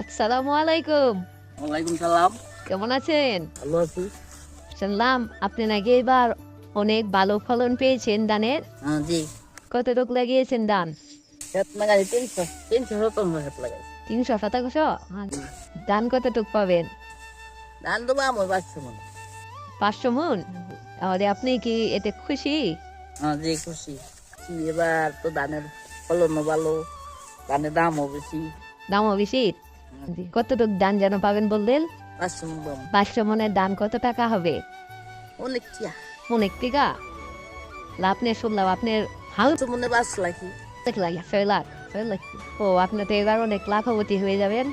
আসসালামু আলাইকুম। ওয়ালাইকুম সালাম। কেমন আছেন? ভালো আছি। শুনলাম আপনি নাকি এবার অনেক ভালো ফলন পেয়েছেন ধানের। হ্যাঁ জি। কতটুক লাগিয়েছেন ধান? ক্ষেত লাগাই 300 শতাংশ ক্ষেত লাগাই। 300 শতাংশ? ধান কতটুক পাবেন? ধান তো বাম ওই 500 মন। 500 মন? তাহলে আপনি কি এতে খুশি? হ্যাঁ জি খুশি। এবার তো ধানের ফলনও ভালো, ধানের দামও বেশি। দামও বেশি? কতটুক ধান যেন পাবেন বললেন? 500 মন দাম। 500 মনের ধান কত টাকা হবে? অনেক টিয়া। অনেক টাকা? আপনি শুনলাম আপনার হাল 500 মনে 5 লাখি। লাগে 6 লাখ। 6 লাখ। ও আপনি তো এবার অনেক লাভবতী হয়ে যাবেন।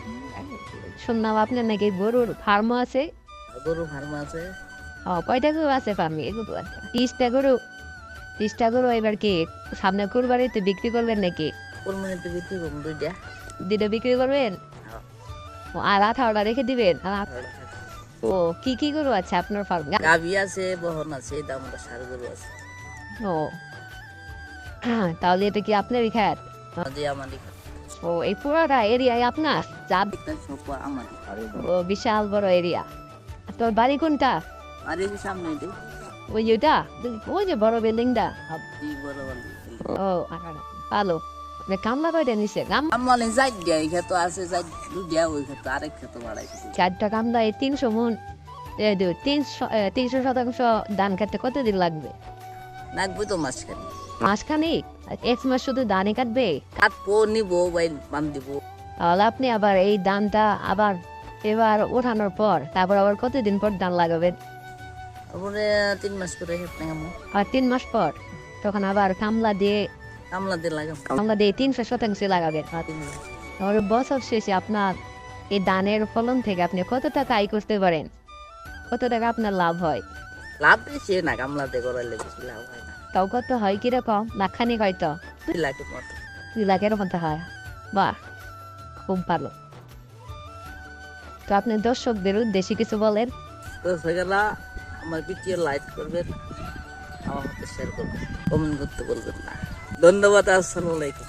শুনলাম আপনার নাকি গরুর ফার্মও আছে। গরু ফার্ম আছে। কয়টা গরু আছে ফার্মে? 30টা গরু। 30টা গরু এবার কি সামনে কুরবানিতে বিক্রি করবেন নাকি? কোরবানিতে বিক্রি করুন 2টা। দুটো বিক্রি করবেন? আর 18টা রেখে দিবেন? ও কি কি গরু আছে আপনার ফার্মে? গাভী আছে, বহন আছে, দামটা সার গরু আছে। ও তাহলে এটা কি আপনারই খাত? জি আমারই। ও এই পুরোটা এরিয়ায় আপনার? যা সব আমারই। ও বিশাল বড় এরিয়া। তোর বাড়ি কোনটা? আর এই যে সামনে এটাই। ওই যেটা ওই যে বড় বিল্ডিংটা? এই বড় বড়। ও ভালো। কামলা কয়টা নিছে? আমলে যাই দিয়া এই ক্ষেত আছে, যাই দুইটা ওই ক্ষেত আরেক ক্ষেত বাড়াইছে। 4টা কামলা 300 মন। 300 শতাংশ ধান কাটতে কতদিন লাগবে? লাগবে তো মাঝখানে। মাসখানেক? 1 মাস শুধু ধানই কাটবে? কাটবো নিবো বাই বান দিব। তাহলে আপনি আবার এই ধানটা আবার এবার ওঠানোর পর তারপর আবার কতদিন পর ধান লাগাবেন? তারপরে 3 মাস করে ক্ষেত লাগাবো। আর 3 মাস পর তখন আবার কামলা দিয়ে কামলা দিয়ে লাগাবো। 300 শতাংশ লাগাবেন। তাহলে বছর শেষে আপনার এই ধানের ফলন থেকে আপনি কত টাকা আয় করতে পারেন? কত টাকা আপনার লাভ হয়? লাভ বেশি না, কামলা দিয়ে করাইলে বেশি লাভ হয় না। তাও কত হয় কিরকম? লাখখানিক হয়তো? 2 লাখের মতো। 2 লাখের মতো হয়? বাহ, খুব ভালো। তো আপনি দর্শকদের উদ্দেশ্যে কিছু বলেন। তো সেগুলা আমার ভিডিও লাইক করবেন, আমার মতো শেয়ার করবেন, কমেন্ট করতে বলবেন না। ধন্যবাদ। আসসালামু আলাইকুম।